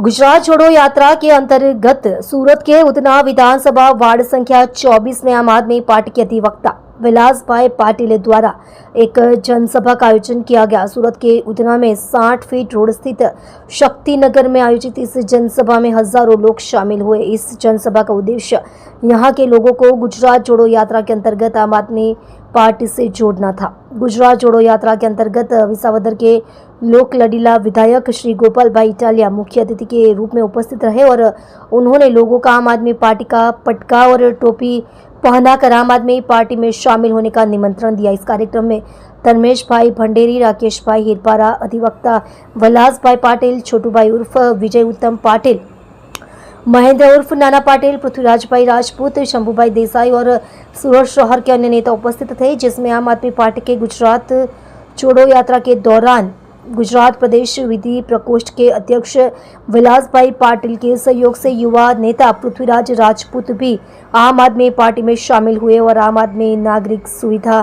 गुजरात जोड़ो यात्रा के अंतर्गत सूरत के उतना विधानसभा वार्ड संख्या 24 में आम आदमी पार्टी के अधिवक्ता विलास भाई पाटिल द्वारा एक जनसभा का आयोजन किया गया। सूरत के उधना में 60 फीट रोड स्थित शक्ति नगर में आयोजित इस जनसभा में हजारों लोग शामिल हुए। इस जनसभा का उद्देश्य यहां के लोगों को गुजरात जोड़ो यात्रा के अंतर्गत आम आदमी पार्टी से जोड़ना था। गुजरात जोड़ो यात्रा के अंतर्गत विसावदर के लोक लडीला विधायक श्री गोपाल भाई इटालिया मुख्य अतिथि के रूप में उपस्थित रहे और उन्होंने लोगों का आम आदमी पार्टी का पटका और टोपी पहनाकर आम आदमी पार्टी में शामिल होने का निमंत्रण दिया। इस कार्यक्रम में धर्मेश भाई भंडेरी, राकेश भाई हिरपारा, अधिवक्ता विलास भाई पाटिल, छोटू भाई उर्फ विजय उत्तम पाटिल, महेंद्र उर्फ नाना पाटिल, पृथ्वीराज भाई राजपूत, शंभू भाई देसाई और सूरत शहर के अन्य नेता उपस्थित थे। जिसमें आम आदमी पार्टी के गुजरात जोड़ो यात्रा के दौरान गुजरात प्रदेश विधि प्रकोष्ठ के अध्यक्ष विलास भाई पाटिल के सहयोग से युवा नेता पृथ्वीराज राजपूत भी आम आदमी पार्टी में शामिल हुए और आम आदमी नागरिक सुविधा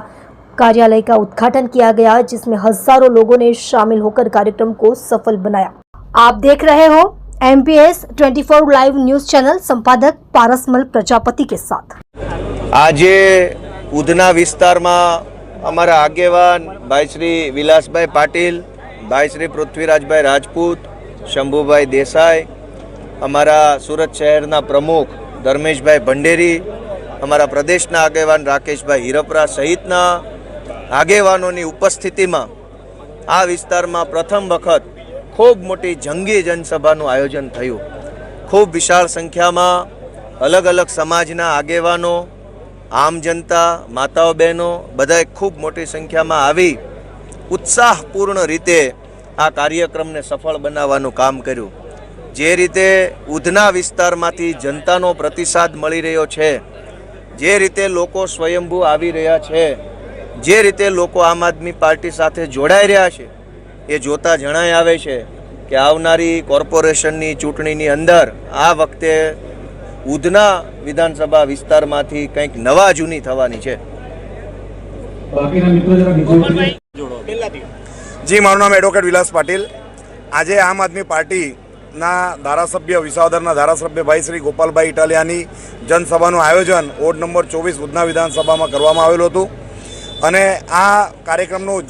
कार्यालय का उद्घाटन किया गया, जिसमें हजारों लोगों ने शामिल होकर कार्यक्रम को सफल बनाया। आप देख रहे हो MPS 24 लाइव न्यूज चैनल, संपादक पारसमल प्रजापति के साथ। आज उधना विस्तार में अमरा आगेवान भाई श्री विलास भाई पाटिल, भाई श्री पृथ्वीराज भाई राजपूत, शंभू भाई देसाई, अमरा सूरत शहरना प्रमुख धर्मेश भाई भंडेरी, अमरा प्रदेशना आगेवान राकेश भाई हिरपरा सहितना आगेवानोनी उपस्थिति में आ विस्तार में प्रथम वखत खूब मोटी जंगी जनसभाનું आयोजन थयुं। खूब विशाल संख्या में अलग अलग समाजना आगेवानो, आम जनता, माताओ बहनों बधाए खूब मोटी संख्या में आवी उत्साहपूर्ण रीते आ कार्यक्रम ने सफल बनाववानुं काम कर्युं। जे रीते उधना विस्तारमांथी जनतानो प्रतिसाद मळी रह्यो छे, जे रीते लोको स्वयंभू आवी रह्या छे, जे रीते लोको आम आदमी पार्टी साथे जोड़ाई रह्या छे, ए जोता जणाई आवे छे के आवनारी कोर्पोरेशननी चूंटणीनी अंदर आ वखते उधना विधानसभा विस्तारमांथी कंईक नवा जूनी थवानी छे। जी, मारू नाम एडवोकेट विलास पाटिल। आज आम आदमी पार्टी धारासभ्य विसावदरना धारासभ्य भाई श्री गोपाल भाई इटालियानी जनसभाનું आयोजन वोर्ड नंबर 24 उधना विधानसभा में करवामां आवेलुं हतुं अने आ कार्यक्रमनो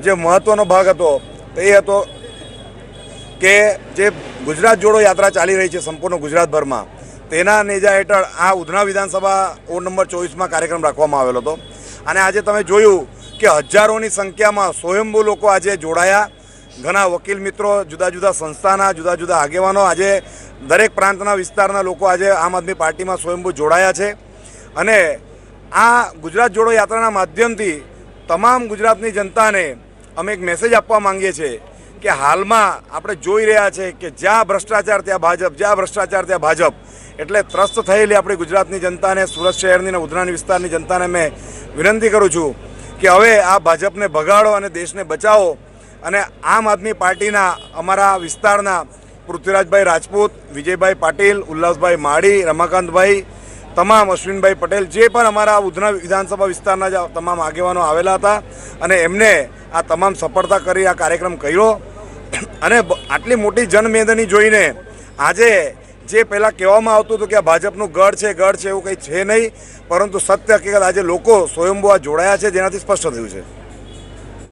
जे महत्वनो भाग हतो ते हतो के जे गुजरात जोड़ो यात्रा चाली रही है संपूर्ण गुजरातभर में तेना नेजा हेठळ आ उधना विधानसभा वोर्ड नंबर 24 में कार्यक्रम राखवामां आवेलो हतो अने आज तमे जोयुं के हजारों संख्या में स्वयंभू लोग आज जोड़ाया। घना वकील मित्रों, जुदा जुदा संस्थाना जुदा जुदा आगेवानो आज दरेक प्रांतना विस्तारना लोग आज आम आदमी पार्टी में स्वयंभू जोड़ाया है अने आ गुजरात जोड़ो यात्रा माध्यमथी तमाम गुजरातनी जनता ने अमे एक मेसेज आपवा मांगीए छीए कि हाल में आपणे जोई रह्या छे कि ज्यां भ्रष्टाचार त्यां भाजप, ज्यां भ्रष्टाचार त्यां भाजप, एटले त्रस्त थयेली आपणी गुजरातनी जनता ने, सूरत शहरनी ने उधना विस्तारनी जनता ने मैं विनंती करूँ छूँ कि हवे आ भाजपने भगाड़ो अने देशने बचावो अने आम आदमी पार्टीना अमरा विस्तारना पृथ्वीराज भाई राजपूत, विजय भाई पाटिल, उल्लास भाई माड़ी, रमाकांत भाई, तमाम अश्विन भाई पटेल जे पण अमरा उधना विधानसभा विस्तारना तमाम आगेवानो आवेला हता अने एमने आ तमाम सफलता करी आ कार्यक्रम कर्यो अने आटली मोटी जनमेदनी जोईने आजे जे पहला कहेवामां आवतुं हतुं के भाजपनुं गढ़ छे एवुं कंई छे नहीं, परंतु सत्य हकीकत आज लोको स्वयंभू जोड़ाया है जेनाथी स्पष्ट थयुं छे।